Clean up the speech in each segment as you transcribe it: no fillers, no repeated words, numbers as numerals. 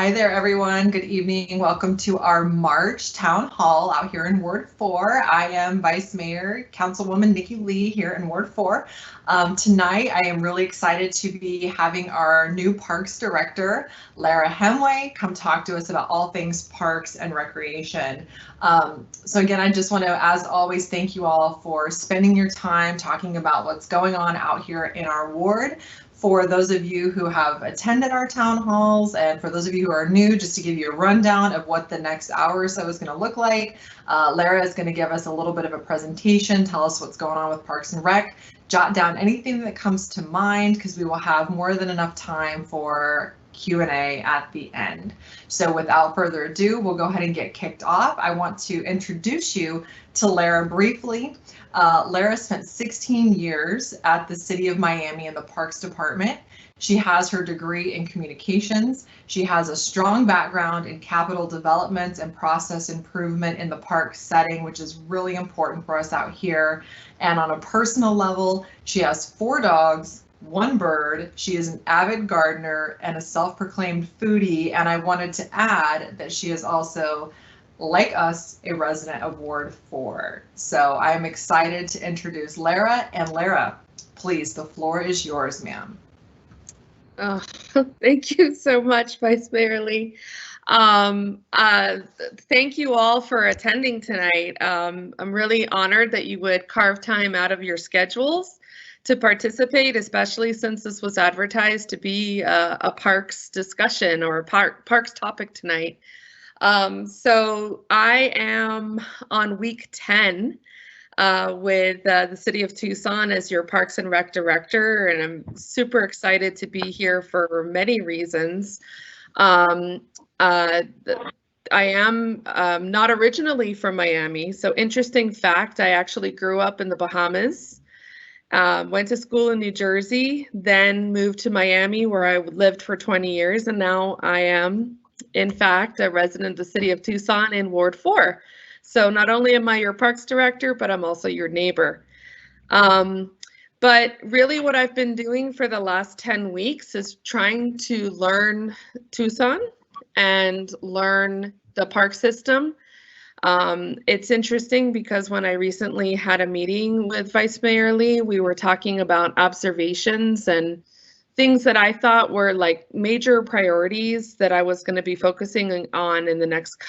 Hi there, everyone. Good evening. Welcome to our March Town Hall out here in Ward 4. I am Vice Mayor Councilwoman Nikki Lee here in Ward 4. Tonight, I am really excited to be having our new Parks Director, Lara Hemway, come talk to us about all things parks and recreation. So again, I just want to, as always, thank you all for spending your time talking about what's going on out here in our ward. For those of you who have attended our town halls, and for those of you who are new, just to give you a rundown of what the next hour or so is going to look like, Lara is going to give us a little bit of a presentation, tell us what's going on with Parks and Rec, jot down anything that comes to mind, because we will have more than enough time for Q&A at the end. So without further ado, we'll go ahead and get kicked off. I want to introduce you to Lara briefly. Lara spent 16 years at the City of Miami in the Parks Department. She has her degree in communications. She has a strong background in capital development and process improvement in the park setting, which is really important for us out here. And on a personal level, she has 4 dogs, 1 bird. She is an avid gardener and a self-proclaimed foodie. And I wanted to add that she is also, like us, a resident of Ward 4. So I'm excited to introduce Lara. And Lara, please, the floor is yours, ma'am. Oh, thank you so much, Vice Mayor Lee. Thank you all for attending tonight. I'm really honored that you would carve time out of your schedules to participate, especially since this was advertised to be a parks discussion or a parks topic tonight. So I am on week 10 with the City of Tucson as your Parks and Rec Director, and I'm super excited to be here for many reasons. I am not originally from Miami, so interesting fact, I actually grew up in the Bahamas. Went to school in New Jersey, then moved to Miami where I lived for 20 years, and now I am, in fact, a resident of the City of Tucson in Ward 4. So not only am I your Parks Director, but I'm also your neighbor. But really what I've been doing for the last 10 weeks is trying to learn Tucson and learn the park system. It's interesting because when I recently had a meeting with Vice Mayor Lee, we were talking about observations and things that I thought were like major priorities that I was going to be focusing on in the next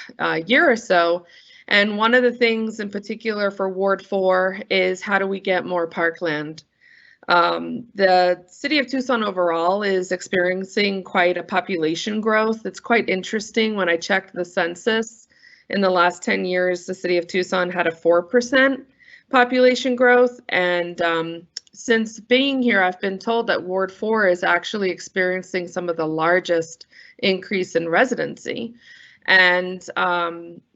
year or so. And one of the things in particular for Ward 4 is how do we get more parkland? The City of Tucson overall is experiencing quite a population growth. It's quite interesting. When I checked the census, in the last 10 years, the City of Tucson had a 4% population growth. And since being here, I've been told that Ward 4 is actually experiencing some of the largest increase in residency. And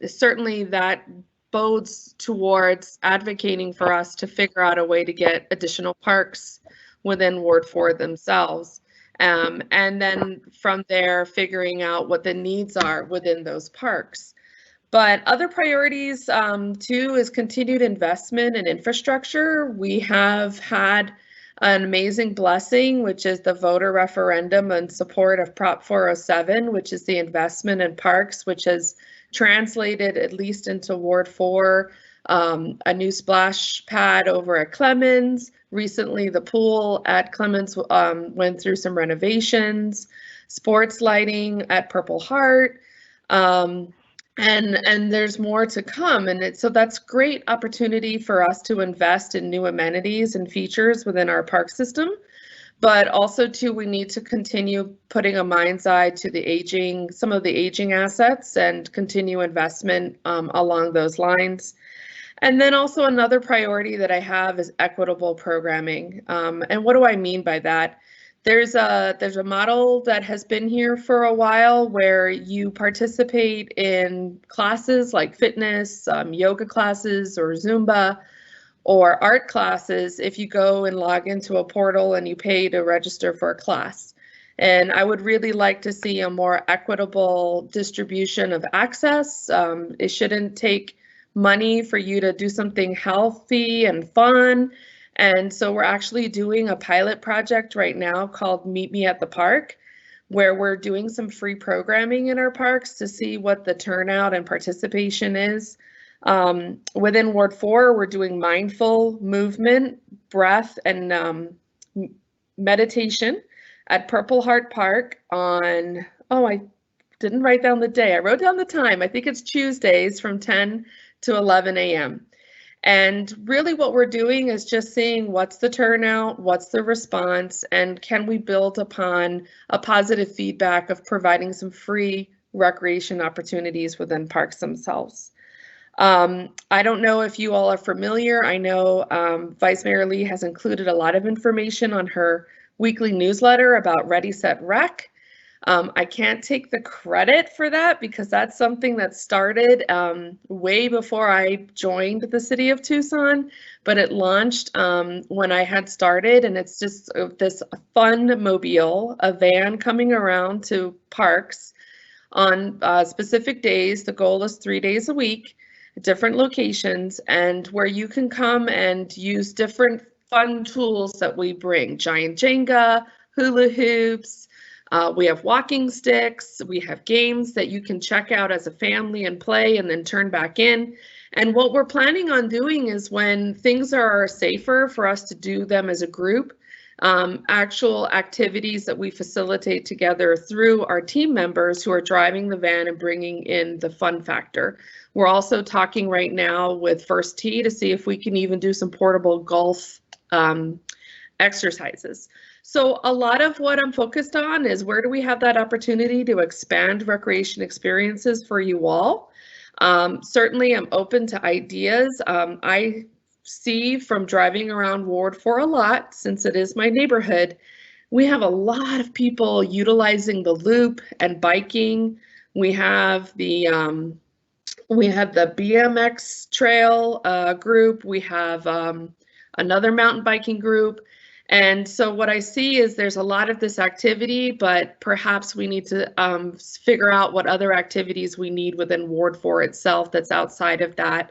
certainly that bodes towards advocating for us to figure out a way to get additional parks within Ward 4 themselves. And then from there, figuring out what the needs are within those parks. But other priorities too is continued investment in infrastructure. We have had an amazing blessing, which is the voter referendum in support of Prop 407, which is the investment in parks, which has translated at least into Ward 4, a new splash pad over at Clemens. Recently, the pool at Clemens went through some renovations, sports lighting at Purple Heart. And there's more to come, and so that's great opportunity for us to invest in new amenities and features within our park system, but also too we need to continue putting a mind's eye to some of the aging assets and continue investment along those lines. And then also another priority that I have is equitable programming. And what do I mean by that? There's a model that has been here for a while where you participate in classes like fitness, yoga classes, or Zumba, or art classes if you go and log into a portal and you pay to register for a class. And I would really like to see a more equitable distribution of access. It shouldn't take money for you to do something healthy and fun. And so we're actually doing a pilot project right now called Meet Me at the Park, where we're doing some free programming in our parks to see what the turnout and participation is. Within Ward 4, we're doing mindful movement, breath, and meditation at Purple Heart Park on, I didn't write down the day. I wrote down the time. I think it's Tuesdays from 10 to 11 a.m. And really what we're doing is just seeing what's the turnout, what's the response, and can we build upon a positive feedback of providing some free recreation opportunities within parks themselves. I don't know if you all are familiar. I know Vice Mayor Lee has included a lot of information on her weekly newsletter about Ready, Set, Rec. I can't take the credit for that because that's something that started way before I joined the city of Tucson, but it launched when I had started, and it's just this fun mobile, a van coming around to parks on specific days. The goal is 3 days a week, different locations, and where you can come and use different fun tools that we bring, giant Jenga, hula hoops. We have walking sticks, we have games that you can check out as a family and play and then turn back in. And what we're planning on doing is when things are safer for us to do them as a group, actual activities that we facilitate together through our team members who are driving the van and bringing in the fun factor. We're also talking right now with First Tee to see if we can even do some portable golf exercises. So a lot of what I'm focused on is where do we have that opportunity to expand recreation experiences for you all. Certainly I'm open to ideas. I see from driving around Ward 4 a lot, since it is my neighborhood, we have a lot of people utilizing the loop and biking. We have the BMX trail group. We have another mountain biking group. And so what I see is there's a lot of this activity, but perhaps we need to figure out what other activities we need within Ward 4 itself that's outside of that.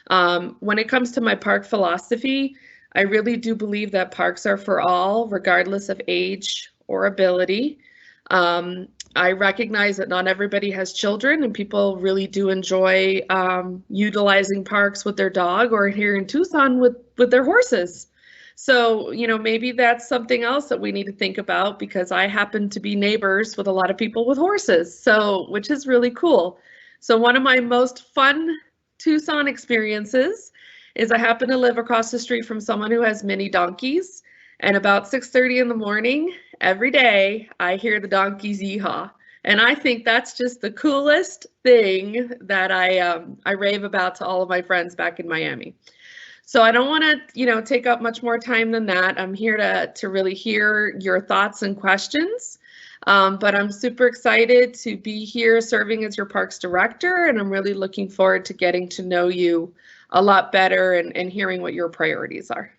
When it comes to my park philosophy, I really do believe that parks are for all, regardless of age or ability. I recognize that not everybody has children, and people really do enjoy utilizing parks with their dog, or here in Tucson with their horses. So, you know, maybe that's something else that we need to think about, because I happen to be neighbors with a lot of people with horses, so which is really cool. So one of my most fun Tucson experiences is I happen to live across the street from someone who has mini donkeys, and about 6:30 in the morning every day I hear the donkeys yeehaw. And I think that's just the coolest thing that I rave about to all of my friends back in Miami. So I don't want to, take up much more time than that. I'm here to really hear your thoughts and questions. But I'm super excited to be here serving as your parks director, and I'm really looking forward to getting to know you a lot better and hearing what your priorities are.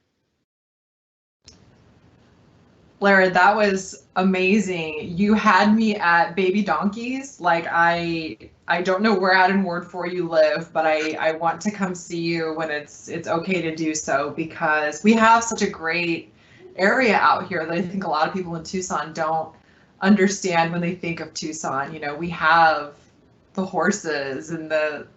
Lara, that was amazing. You had me at baby donkeys. Like I don't know where out in Ward 4 you live, but I want to come see you when it's okay to do so, because we have such a great area out here that I think a lot of people in Tucson don't understand when they think of Tucson. We have the horses and the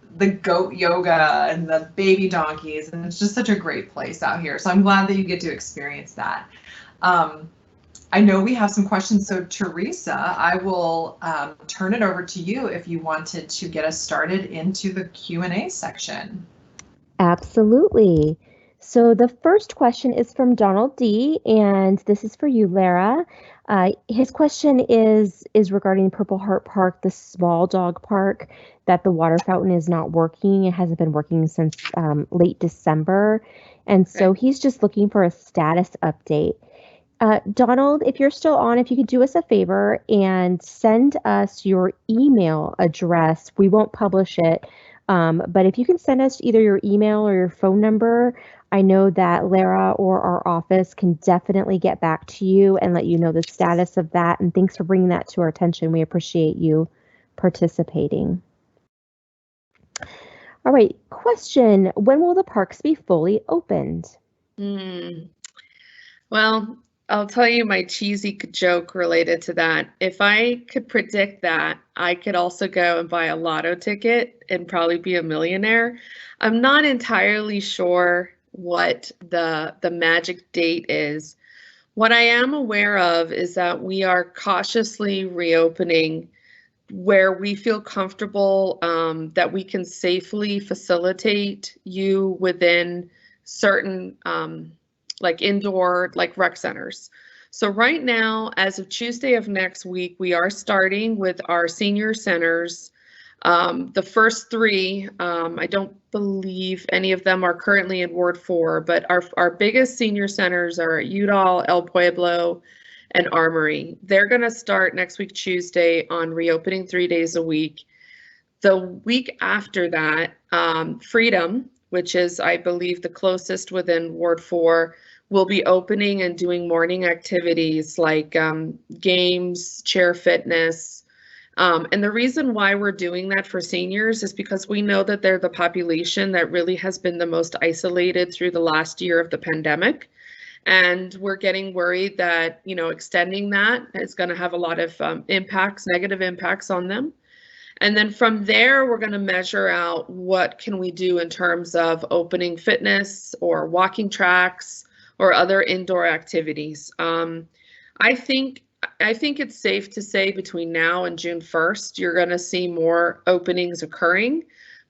goat yoga and the baby donkeys, and it's just such a great place out here. So I'm glad that you get to experience that. I know we have some questions, so Teresa, I will turn it over to you if you wanted to get us started into the Q&A section. Absolutely. So the first question is from Donald D, and this is for you, Lara. His question is regarding Purple Heart Park, the small dog park, that the water fountain is not working. It hasn't been working since late December, and so he's just looking for a status update. Donald, if you're still on, if you could do us a favor and send us your email address. We won't publish it, but if you can send us either your email or your phone number, I know that Lara or our office can definitely get back to you and let you know the status of that. And thanks for bringing that to our attention. We appreciate you participating. All right, question: when will the parks be fully opened? Well, I'll tell you my cheesy joke related to that. If I could predict that, I could also go and buy a lotto ticket and probably be a millionaire. I'm not entirely sure what the magic date is. What I am aware of is that we are cautiously reopening where we feel comfortable that we can safely facilitate you within certain like indoor, like rec centers. So right now, as of Tuesday of next week, we are starting with our senior centers. The first three, I don't believe any of them are currently in Ward 4, but our biggest senior centers are Udall, El Pueblo, and Armory. They're going to start next week, Tuesday, on reopening 3 days a week. The week after that, Freedom, which is, I believe, the closest within Ward 4, will be opening and doing morning activities like games, chair fitness. And the reason why we're doing that for seniors is because we know that they're the population that really has been the most isolated through the last year of the pandemic. And we're getting worried that, you know, extending that is going to have a lot of negative impacts on them. And then from there, we're going to measure out what can we do in terms of opening fitness or walking tracks or other indoor activities. I think it's safe to say between now and June 1st, you're going to see more openings occurring,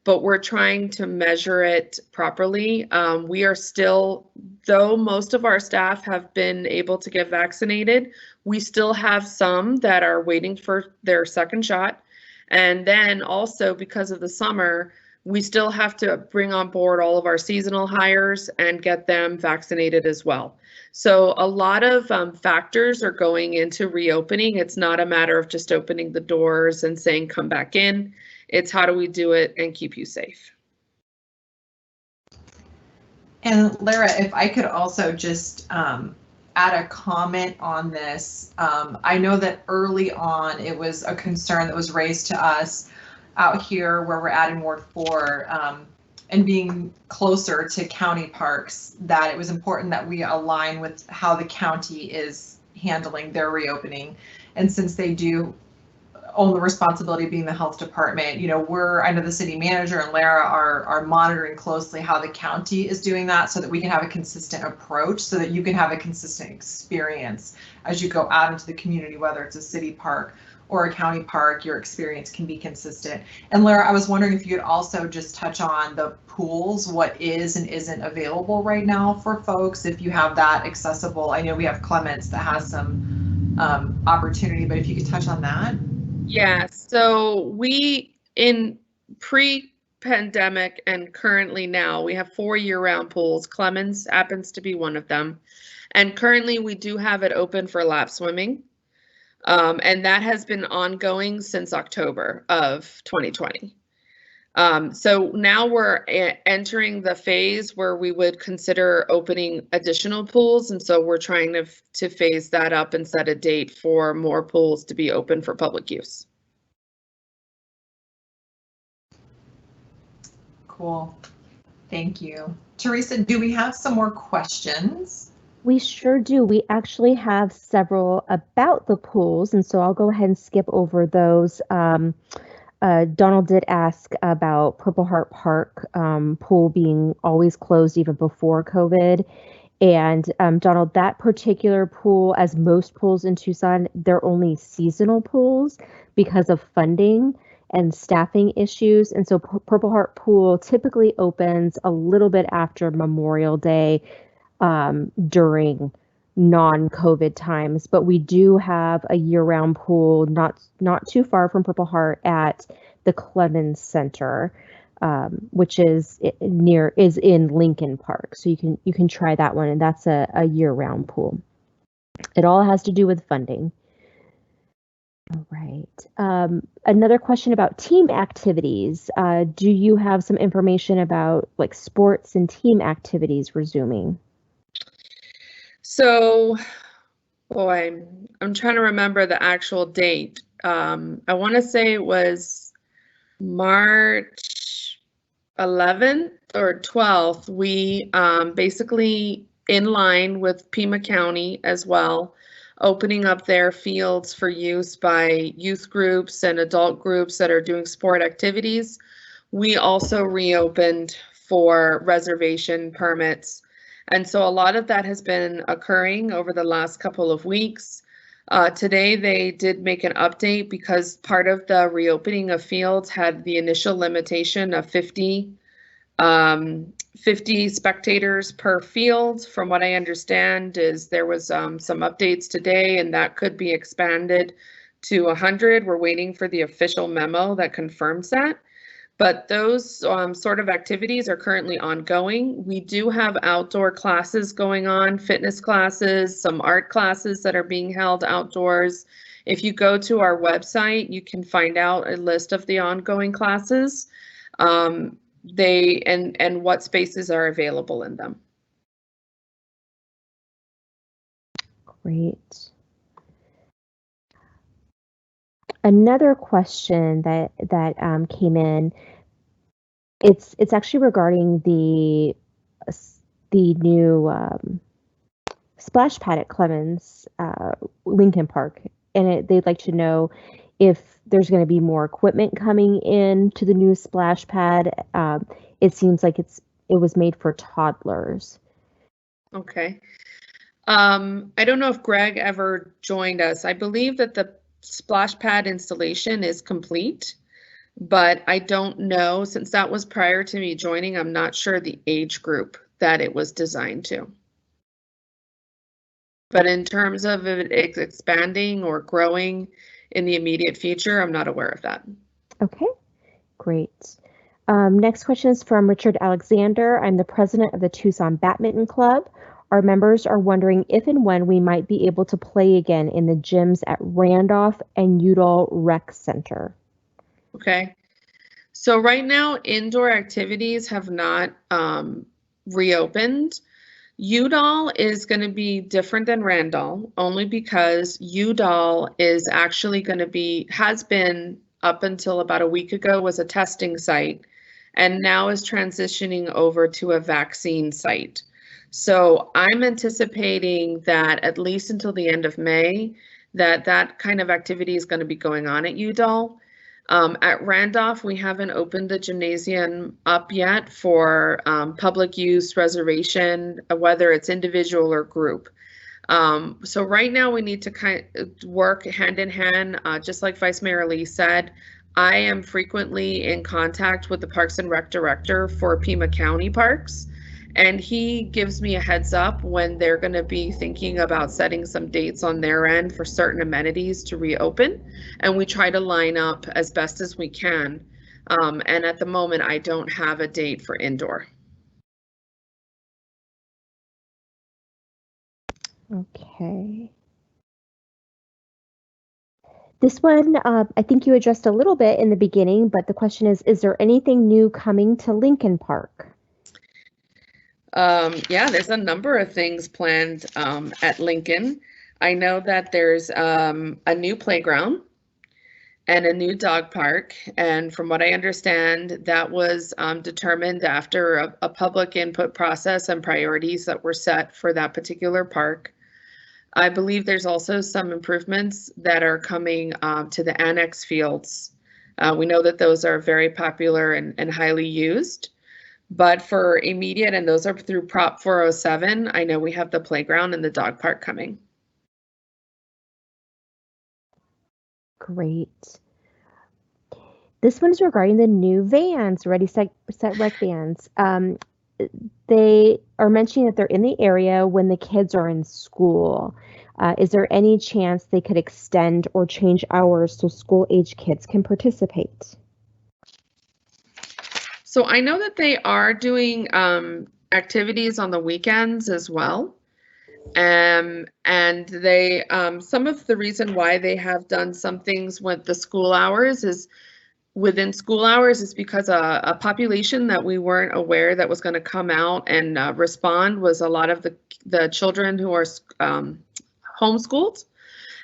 but we're trying to measure it properly. We are still, though most of our staff have been able to get vaccinated, we still have some that are waiting for their second shot. And then also because of the summer, we still have to bring on board all of our seasonal hires and get them vaccinated as well. So a lot of factors are going into reopening. It's not a matter of just opening the doors and saying, come back in. It's how do we do it and keep you safe. And Lara, if I could also just add a comment on this. I know that early on it was a concern that was raised to us out here where we're at in Ward 4 and being closer to county parks, that it was important that we align with how the county is handling their reopening. And since they do own the responsibility of being the health department, you know, I know the city manager and Lara are monitoring closely how the county is doing that so that we can have a consistent approach, so that you can have a consistent experience as you go out into the community, whether it's a city park or a county park, your experience can be consistent. And Lara, I was wondering if you could also just touch on the pools, what is and isn't available right now for folks, if you have that accessible. I know we have Clements that has some opportunity, but if you could touch on that. Yeah, so we, in pre-pandemic and currently now, we have 4 year-round pools. Clemens happens to be one of them. And currently we do have it open for lap swimming. And that has been ongoing since October of 2020. So now we're entering the phase where we would consider opening additional pools. And so we're trying to phase that up and set a date for more pools to be open for public use. Cool. Thank you. Teresa, do we have some more questions? We sure do. We actually have several about the pools, and so I'll go ahead and skip over those. Donald did ask about Purple Heart Park pool being always closed even before COVID. And Donald, that particular pool, as most pools in Tucson, they're only seasonal pools because of funding and staffing issues. And so Purple Heart Pool typically opens a little bit after Memorial Day during non-COVID times, but we do have a year-round pool not too far from Purple Heart at the Clemens Center, which is in Lincoln Park. So you can try that one, and that's a year-round pool. It all has to do with funding. All right. Another question about team activities. Do you have some information about like sports and team activities resuming? So, boy, I'm trying to remember the actual date. I want to say it was March 11th or 12th. We basically in line with Pima County as well, opening up their fields for use by youth groups and adult groups that are doing sport activities. We also reopened for reservation permits. And so a lot of that has been occurring over the last couple of weeks. Today, they did make an update because part of the reopening of fields had the initial limitation of 50 spectators per field. From what I understand is there was some updates today and that could be expanded to 100. We're waiting for the official memo that confirms that. But those sort of activities are currently ongoing. We do have outdoor classes going on, fitness classes, some art classes that are being held outdoors. If you go to our website, you can find out a list of the ongoing classes. And what spaces are available in them. Great. Another question that came in, it's actually regarding the new splash pad at Clemens Lincoln Park, and they'd like to know if there's going to be more equipment coming in to the new splash pad. It seems like it was made for toddlers. Okay. I don't know if Greg ever joined us. I believe that the splash pad installation is complete, but I don't know, since that was prior to me joining, I'm not sure the age group that it was designed to. But in terms of it expanding or growing in the immediate future, I'm not aware of that. Okay, great. Next question is from Richard Alexander. I'm the president of the Tucson Badminton Club. Our members are wondering if and when we might be able to play again in the gyms at Randolph and Udall Rec Center. Okay. So right now, indoor activities have not reopened. Udall is going to be different than Randolph, only because Udall is actually going to be, has been up until about a week ago, was a testing site, and now is transitioning over to a vaccine site. So I'm anticipating that at least until the end of May, that kind of activity is going to be going on at Udall. At Randolph, we haven't opened the gymnasium up yet for public use reservation, whether it's individual or group. So right now we need to kind of work hand in hand, just like Vice Mayor Lee said. I am frequently in contact with the Parks and Rec director for Pima County Parks, and he gives me a heads up when they're going to be thinking about setting some dates on their end for certain amenities to reopen, and we try to line up as best as we can. And at the moment, I don't have a date for indoor. Okay. This one, I think you addressed a little bit in the beginning, but the question is there anything new coming to Lincoln Park? Yeah, there's a number of things planned at Lincoln. I know that there's a new playground and a new dog park. And from what I understand, that was determined after a public input process and priorities that were set for that particular park. I believe there's also some improvements that are coming to the annex fields. We know that those are very popular and highly used. But for immediate, and those are through Prop 407, I know we have the playground and the dog park coming. Great. This one is regarding the new vans, Ready, Set, Rec vans. They are mentioning that they're in the area when the kids are in school. Is there any chance they could extend or change hours so school-age kids can participate? So I know that they are doing activities on the weekends as well. And they, some of the reason why they have done some things with the school hours is within school hours is because a population that we weren't aware that was going to come out and respond was a lot of the children who are homeschooled.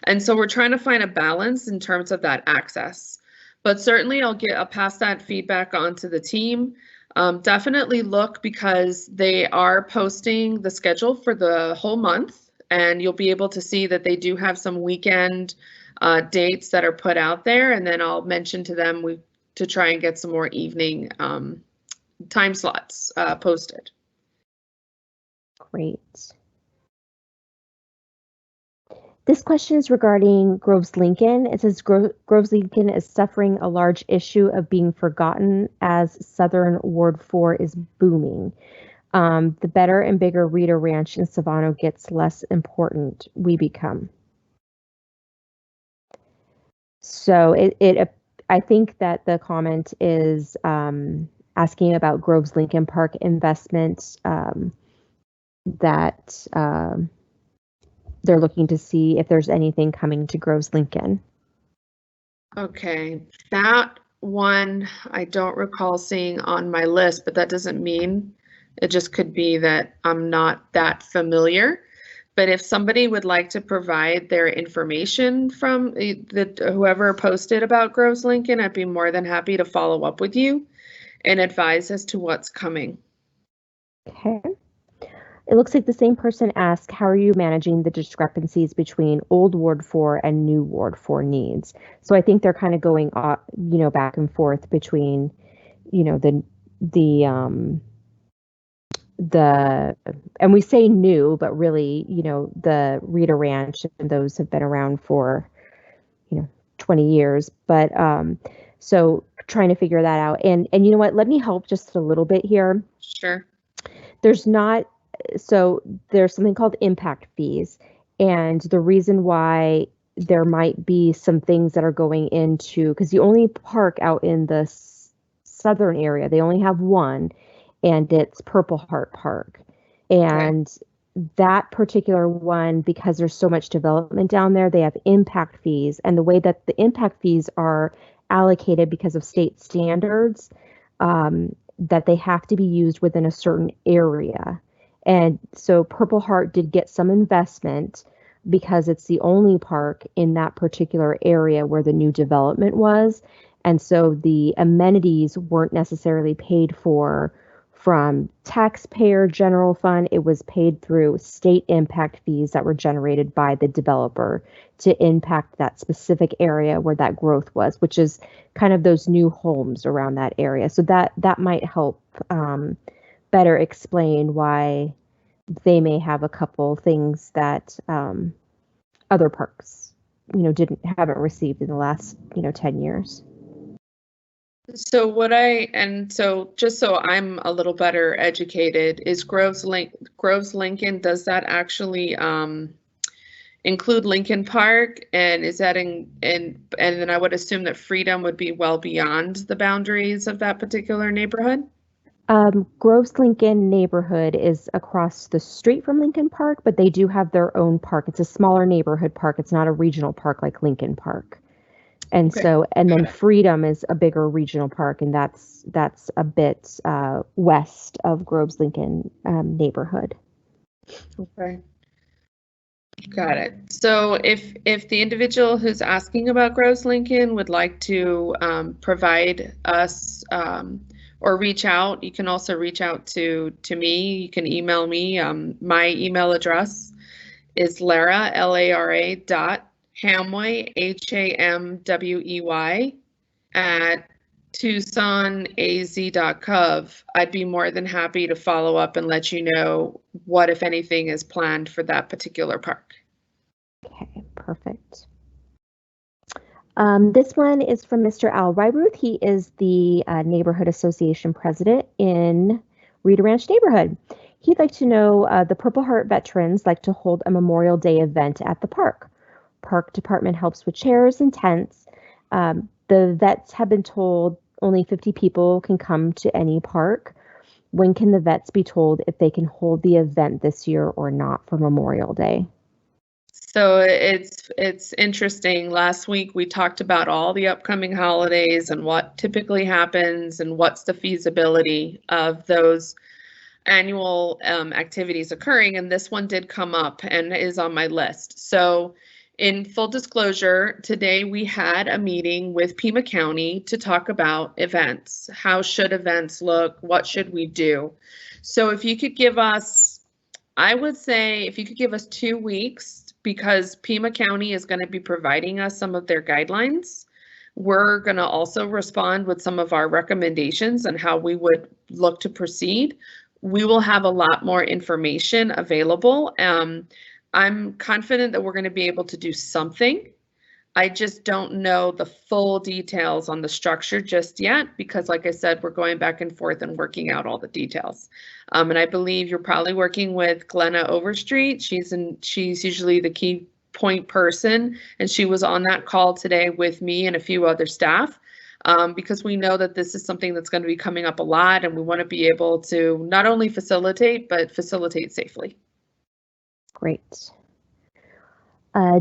And so we're trying to find a balance in terms of that access. But certainly I'll pass that feedback on to the team. Definitely look, because they are posting the schedule for the whole month, and you'll be able to see that they do have some weekend dates that are put out there, and then I'll mention to them to try and get some more evening time slots posted. Great. This question is regarding Groves Lincoln. It says Groves Lincoln is suffering a large issue of being forgotten as Southern Ward 4 is booming. The better and bigger Rita Ranch in Savannah gets less important we become. So I think that the comment is asking about Groves Lincoln Park investment that they're looking to see if there's anything coming to Groves Lincoln. Okay, that one I don't recall seeing on my list, but that doesn't mean, it just could be that I'm not that familiar. But if somebody would like to provide their information from whoever posted about Groves Lincoln, I'd be more than happy to follow up with you and advise as to what's coming. Okay. It looks like the same person asked, how are you managing the discrepancies between old Ward 4 and new Ward 4 needs? So I think they're kind of going, back and forth between, and we say new, but really, the Rita Ranch and those have been around for, 20 years. But so trying to figure that out. And you know what, let me help just a little bit here. Sure. So there's something called impact fees, and the reason why there might be some things that are going into, because the only park out in the southern area, they only have one, and it's Purple Heart Park. And that particular one, because there's so much development down there, they have impact fees, and the way that the impact fees are allocated because of state standards, that they have to be used within a certain area. And so Purple Heart did get some investment because it's the only park in that particular area where the new development was. And so the amenities weren't necessarily paid for from taxpayer general fund. It was paid through state impact fees that were generated by the developer to impact that specific area where that growth was, which is kind of those new homes around that area. So that might help better explain why they may have a couple things that other parks, haven't received in the last, 10 years. So just so I'm a little better educated, is Groves Lincoln, does that actually include Lincoln Park? And is that and then I would assume that Freedom would be well beyond the boundaries of that particular neighborhood? Groves Lincoln neighborhood is across the street from Lincoln Park, but they do have their own park. It's a smaller neighborhood park. It's not a regional park like Lincoln Park. And then Freedom is a bigger regional park, and that's a bit west of Groves Lincoln neighborhood. Okay. Got it. So if the individual who's asking about Groves Lincoln would like to provide us or reach out, you can also reach out to me. You can email me. My email address is Lara, Lara, Hamwey, HAMWEY, at TucsonAZ.gov. I'd be more than happy to follow up and let you know what, if anything, is planned for that particular park. Okay, perfect. This one is from Mr. Al Ryruth. He is the Neighborhood Association President in Rita Ranch neighborhood. He'd like to know, the Purple Heart veterans like to hold a Memorial Day event at the park. Park department helps with chairs and tents. The vets have been told only 50 people can come to any park. When can the vets be told if they can hold the event this year or not for Memorial Day? So it's interesting. Last week we talked about all the upcoming holidays and what typically happens and what's the feasibility of those annual activities occurring, and this one did come up and is on my list. So in full disclosure, today we had a meeting with Pima County to talk about events. How should events look? What should we do? So if you could give us, I would say if you could give us 2 weeks, because Pima County is going to be providing us some of their guidelines. We're going to also respond with some of our recommendations on how we would look to proceed. We will have a lot more information available. I'm confident that we're going to be able to do something. I just don't know the full details on the structure just yet, because like I said, we're going back and forth and working out all the details. And I believe you're probably working with Glenna Overstreet. She's usually the key point person, and she was on that call today with me and a few other staff, because we know that this is something that's going to be coming up a lot, and we want to be able to not only facilitate, but facilitate safely. Great.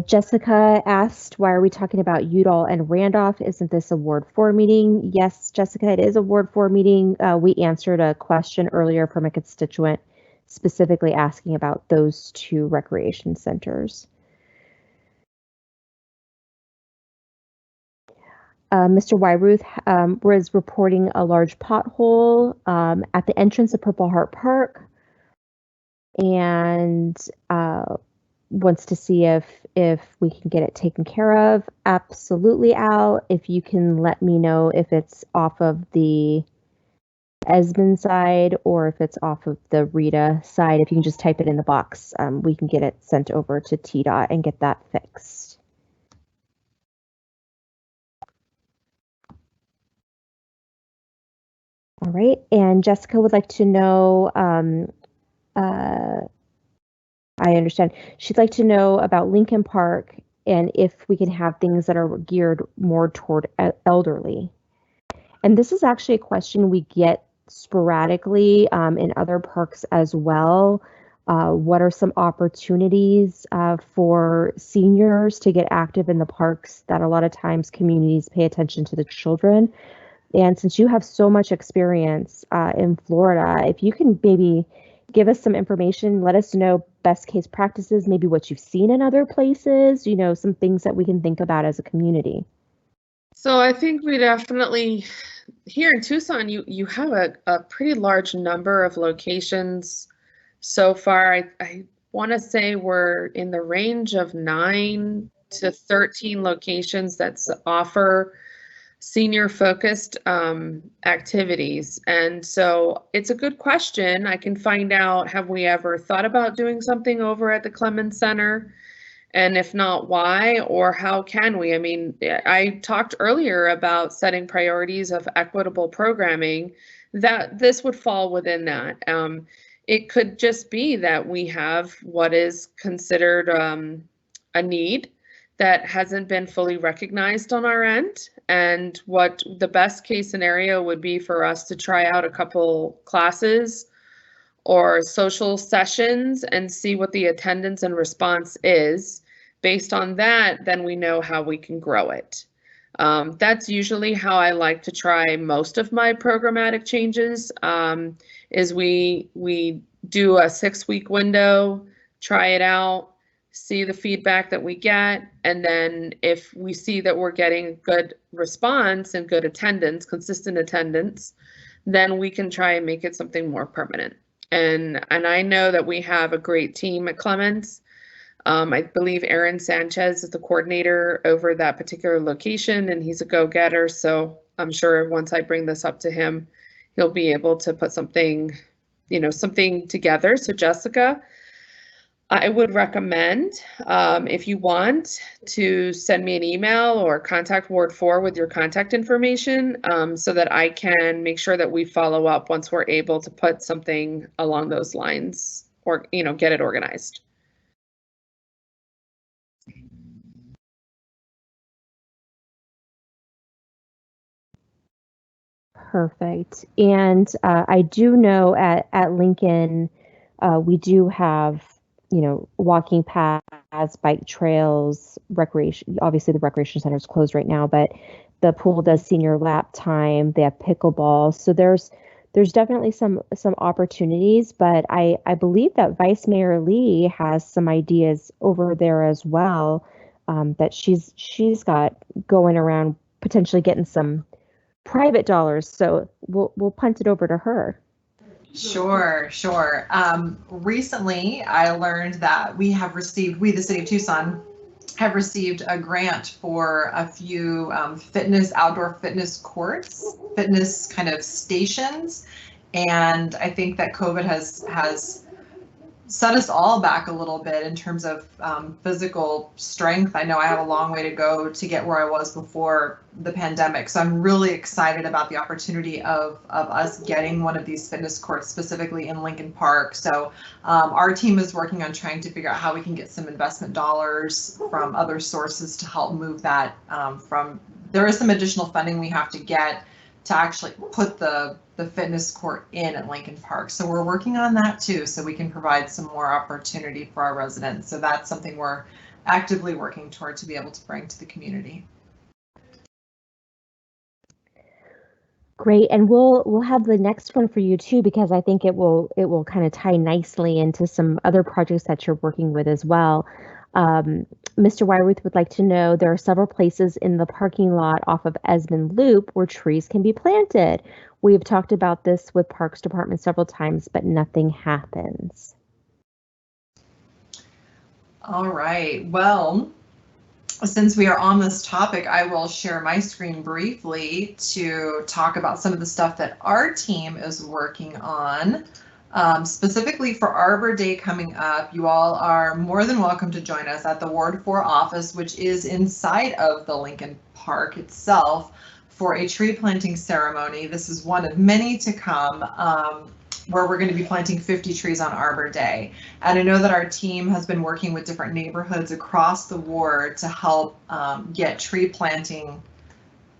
Jessica asked, why are we talking about Udall and Randolph? Isn't this a Ward 4 meeting? Yes, Jessica, it is a Ward 4 meeting. We answered a question earlier from a constituent specifically asking about those 2 recreation centers. Mr. Wyruth was reporting a large pothole at the entrance of Purple Heart Park, and wants to see if we can get it taken care of. Absolutely, Al. If you can let me know if it's off of the Esmond side or if it's off of the Rita side, if you can just type it in the box, we can get it sent over to TDOT and get that fixed. All right, and Jessica would like to know, I understand, she'd like to know about Lincoln Park and if we can have things that are geared more toward elderly. And this is actually a question we get sporadically in other parks as well. What are some opportunities for seniors to get active in the parks that a lot of times communities pay attention to the children? And since you have so much experience in Florida, if you can maybe give us some information, let us know best case practices, maybe what you've seen in other places, you know, some things that we can think about as a community. So I think we definitely, here in Tucson, you have a pretty large number of locations so far. I want to say we're in the range of 9 to 13 locations that offer senior focused activities. And so it's a good question. I can find out, have we ever thought about doing something over at the Clemens Center? And if not, why, or how can we? I mean, I talked earlier about setting priorities of equitable programming, that this would fall within that. It could just be that we have what is considered a need that hasn't been fully recognized on our end. And what the best case scenario would be for us to try out a couple classes or social sessions and see what the attendance and response is. Based on that, then we know how we can grow it. That's usually how I like to try most of my programmatic changes, is we do a 6-week window, try it out, see the feedback that we get, and then if we see that we're getting good response and good attendance, consistent attendance, then we can try and make it something more permanent. And I know that we have a great team at Clemens. I believe Aaron Sanchez is the coordinator over that particular location, and he's a go-getter. So I'm sure once I bring this up to him, he'll be able to put something, something together. So Jessica, I would recommend, if you want, to send me an email or contact Ward 4 with your contact information, so that I can make sure that we follow up once we're able to put something along those lines, or get it organized. Perfect. And I do know at Lincoln, we do have, walking paths, bike trails, recreation. Obviously, the recreation center is closed right now, but the pool does senior lap time. They have pickleball. So there's definitely some opportunities, but I believe that Vice Mayor Lee has some ideas over there as well. that she's got going around, potentially getting some private dollars. So we'll punt it over to her. Sure. Recently, I learned that we, the city of Tucson, have received a grant for a few outdoor fitness courts, fitness kind of stations. And I think that COVID has set us all back a little bit in terms of physical strength. I know I have a long way to go to get where I was before the pandemic. So I'm really excited about the opportunity of us getting one of these fitness courts, specifically in Lincoln Park. So our team is working on trying to figure out how we can get some investment dollars from other sources to help move that there is some additional funding we have to get to actually put the fitness court in at Lincoln Park. So we're working on that too, so we can provide some more opportunity for our residents. So that's something we're actively working toward to be able to bring to the community. Great, and we'll have the next one for you too, because I think it will kind of tie nicely into some other projects that you're working with as well. Mr. Wyworth would like to know, there are several places in the parking lot off of Esmond Loop where trees can be planted. We've talked about this with Parks Department several times, but nothing happens. All right, well, since we are on this topic, I will share my screen briefly to talk about some of the stuff that our team is working on. Specifically for Arbor Day coming up, you all are more than welcome to join us at the Ward 4 office, which is inside of the Lincoln Park itself, for a tree planting ceremony. This is one of many to come, where we're going to be planting 50 trees on Arbor Day. And I know that our team has been working with different neighborhoods across the ward to help get tree planting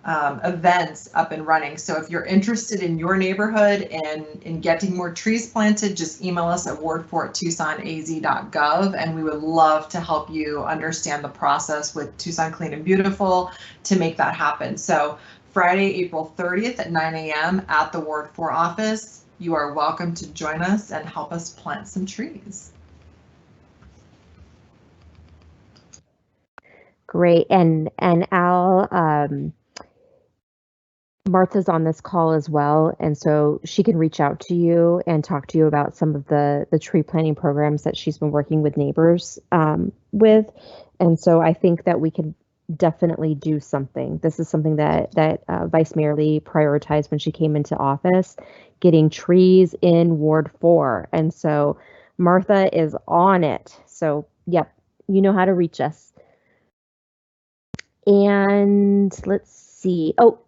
events up and running. So if you're interested in your neighborhood and in getting more trees planted, just email us at ward4@tucsonaz.gov, and we would love to help you understand the process with Tucson Clean and Beautiful to make that happen. So Friday, April 30th at 9 a.m. at the Ward 4 office, you are welcome to join us and help us plant some trees. Great, and Al, Martha's on this call as well, and so she can reach out to you and talk to you about some of the tree planting programs that she's been working with neighbors with. And so I think that we could definitely do something. This is something that Vice Mayor Lee prioritized when she came into office, getting trees in Ward 4. And so Martha is on it. So yep, you know how to reach us. And let's see. Oh,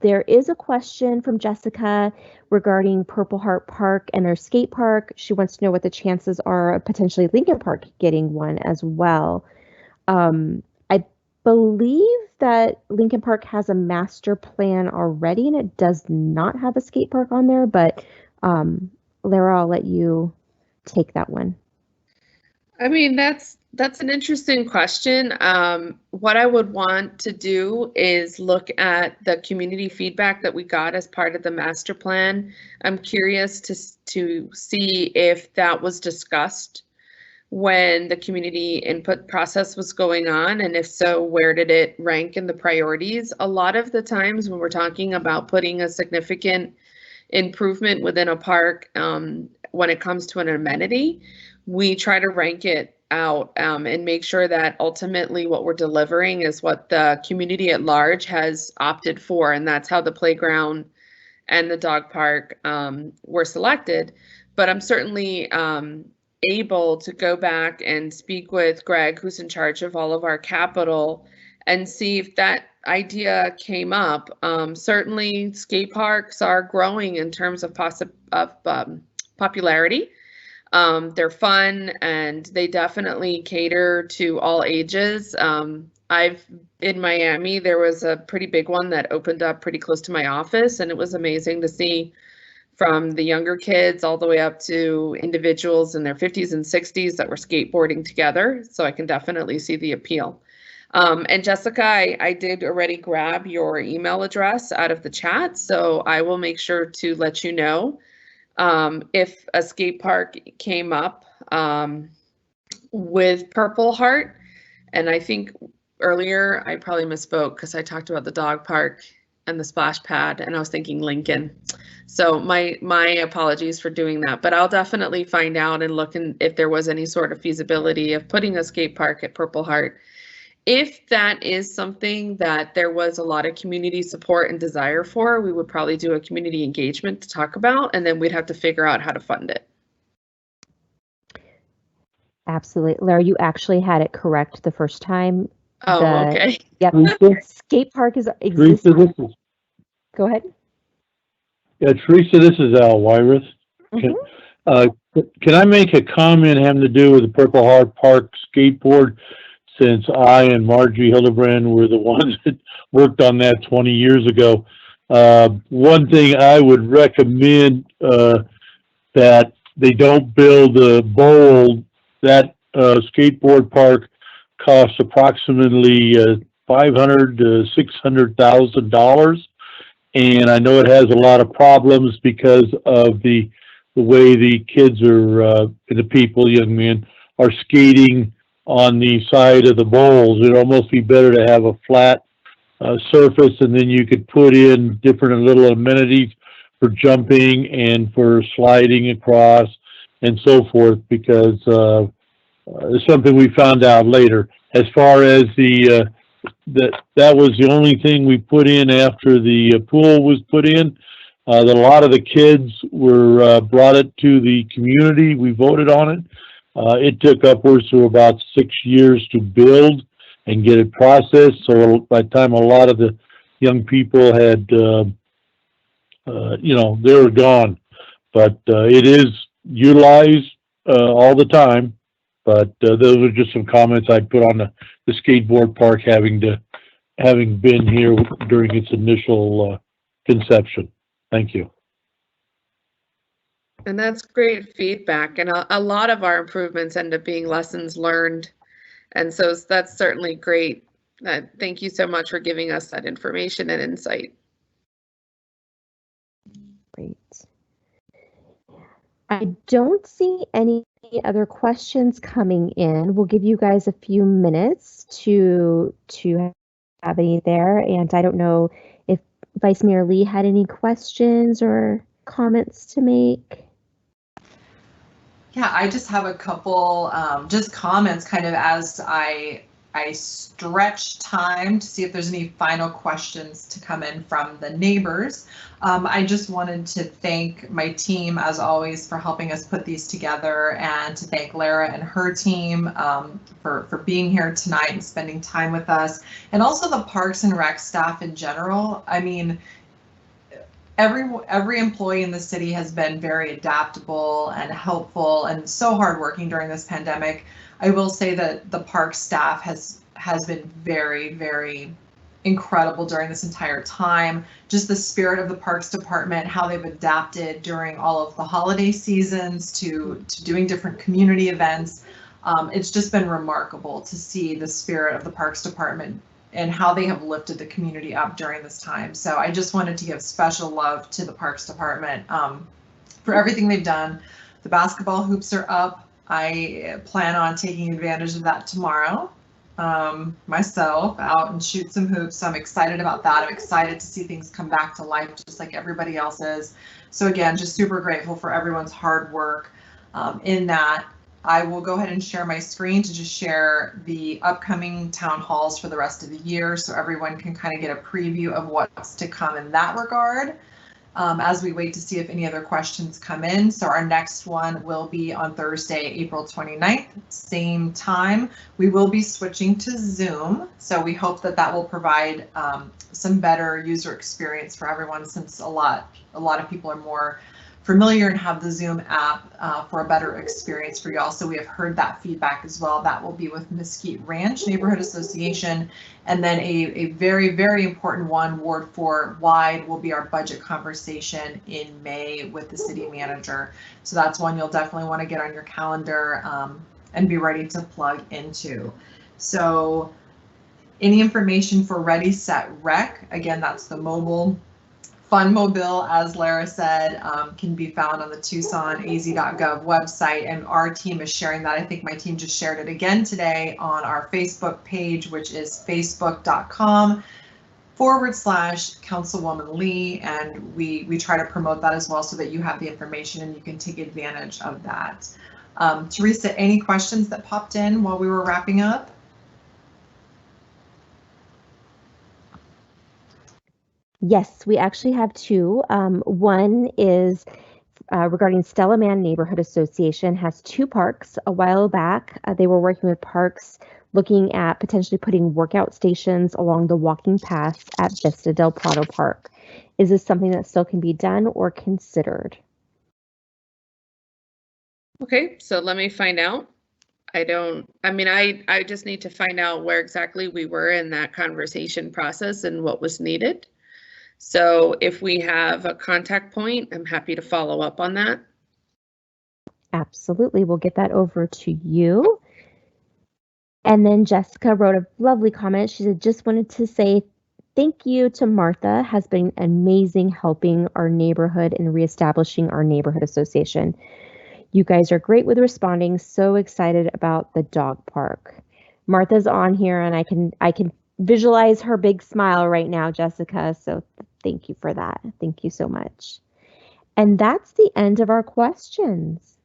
there is a question from Jessica regarding Purple Heart Park and their skate park. She wants to know what the chances are of potentially Lincoln Park getting one as well. I believe that Lincoln Park has a master plan already, and it does not have a skate park on there, but Lara, I'll let you take that one. I mean, that's an interesting question. What I would want to do is look at the community feedback that we got as part of the master plan. I'm curious to see if that was discussed when the community input process was going on, and if so, where did it rank in the priorities? A lot of the times when we're talking about putting a significant improvement within a park, when it comes to an amenity, we try to rank it out and make sure that ultimately what we're delivering is what the community at large has opted for, and that's how the playground and the dog park were selected. But I'm certainly able to go back and speak with Greg, who's in charge of all of our capital, and see if that idea came up. Certainly skate parks are growing in terms of popularity. They're fun and they definitely cater to all ages. In Miami, there was a pretty big one that opened up pretty close to my office, and it was amazing to see from the younger kids all the way up to individuals in their 50s and 60s that were skateboarding together. So I can definitely see the appeal. And Jessica, I did already grab your email address out of the chat, so I will make sure to let you know if a skate park came up with Purple Heart. And I think earlier, I probably misspoke because I talked about the dog park and the splash pad, and I was thinking Lincoln. So my apologies for doing that, but I'll definitely find out and look if there was any sort of feasibility of putting a skate park at Purple Heart. If that is something that there was a lot of community support and desire for, we would probably do a community engagement to talk about, and then we'd have to figure out how to fund it. Absolutely. Lara, you actually had it correct the first time. Oh, okay. Yep. The skate park is existing. Go ahead. Yeah, Teresa, this is Al Wyrith. Can I make a comment having to do with the Purple Heart Park skateboard, since I and Margie Hildebrand were the ones that worked on that 20 years ago? One thing I would recommend that they don't build a bowl. That skateboard park costs approximately $500,000 to $600,000. And I know it has a lot of problems because of the way the kids are, the people, young men, are skating on the side of the bowls. It'd almost be better to have a flat surface, and then you could put in different little amenities for jumping and for sliding across and so forth, because it's something we found out later. As far as that was the only thing we put in after the pool was put in. That a lot of the kids were brought it to the community. We voted on it. It took upwards to about 6 years to build and get it processed. So by the time a lot of the young people had, they were gone. But it is utilized all the time. But those are just some comments I'd put on the skateboard park having been here during its initial conception. Thank you. And that's great feedback. And a lot of our improvements end up being lessons learned. And so that's certainly great. Thank you so much for giving us that information and insight. Great. I don't see any other questions coming in. We'll give you guys a few minutes to have any there. And I don't know if Vice Mayor Lee had any questions or comments to make. Yeah, I just have a couple just comments kind of as I stretch time to see if there's any final questions to come in from the neighbors. I just wanted to thank my team, as always, for helping us put these together, and to thank Lara and her team for being here tonight and spending time with us, and also the Parks and Rec staff in general. I mean, every employee in the city has been very adaptable and helpful and so hardworking during this pandemic. I will say that the park staff has been very, very incredible during this entire time. Just the spirit of the Parks Department, how they've adapted during all of the holiday seasons to doing different community events. It's just been remarkable to see the spirit of the Parks Department and how they have lifted the community up during this time. So I just wanted to give special love to the Parks Department for everything they've done. The basketball hoops are up. I plan on taking advantage of that tomorrow myself, out and shoot some hoops. So I'm excited about that. I'm excited to see things come back to life just like everybody else is. So again, just super grateful for everyone's hard work in that. I will go ahead and share my screen to just share the upcoming town halls for the rest of the year, so everyone can kind of get a preview of what's to come in that regard as we wait to see if any other questions come in. So our next one will be on Thursday, April 29th, same time. We will be switching to Zoom, so we hope that that will provide some better user experience for everyone, since a lot of people are more familiar and have the Zoom app for a better experience for y'all. So we have heard that feedback as well. That will be with Mesquite Ranch Neighborhood Association. And then a very, very important one, Ward 4 wide, will be our budget conversation in May with the city manager. So that's one you'll definitely want to get on your calendar and be ready to plug into. So any information for Ready, Set, Rec, again, that's the mobile Funmobile, as Lara said, can be found on the TucsonAZ.gov website, and our team is sharing that. I think my team just shared it again today on our Facebook page, which is facebook.com/Councilwoman Lee, and we try to promote that as well so that you have the information and you can take advantage of that. Teresa, any questions that popped in while we were wrapping up? Yes, we actually have two. One is regarding Stella Man Neighborhood Association has two parks. A while back, they were working with parks looking at potentially putting workout stations along the walking paths at Vista del Prado Park. Is this something that still can be done or considered? Okay, so let me find out. I just need to find out where exactly we were in that conversation process and what was needed. So if we have a contact point, I'm happy to follow up on that. Absolutely, we'll get that over to you. And then Jessica wrote a lovely comment. She said, just wanted to say thank you to Martha, has been amazing helping our neighborhood and reestablishing our neighborhood association. You guys are great with responding. So excited about the dog park. Martha's on here and I can visualize her big smile right now, Jessica. So thank you for that. Thank you so much. And that's the end of our questions.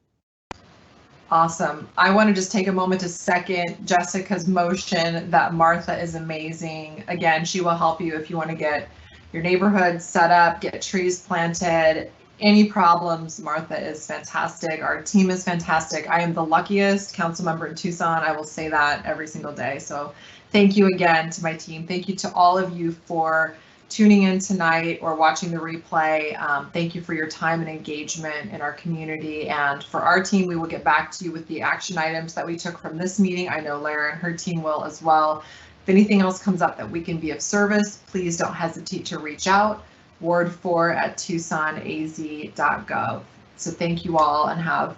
Awesome. I want to just take a moment to second Jessica's motion that Martha is amazing. Again, she will help you if you want to get your neighborhood set up, get trees planted, any problems. Martha is fantastic. Our team is fantastic. I am the luckiest council member in Tucson. I will say that every single day. So thank you again to my team. Thank you to all of you for tuning in tonight or watching the replay. Thank you for your time and engagement in our community. And for our team, we will get back to you with the action items that we took from this meeting. I know Lara and her team will as well. If anything else comes up that we can be of service, please don't hesitate to reach out. ward4@TucsonAZ.gov. So thank you all and have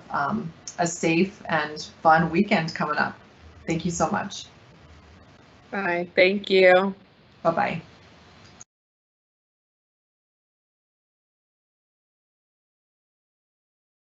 a safe and fun weekend coming up. Thank you so much. Bye. Thank you. Bye-bye.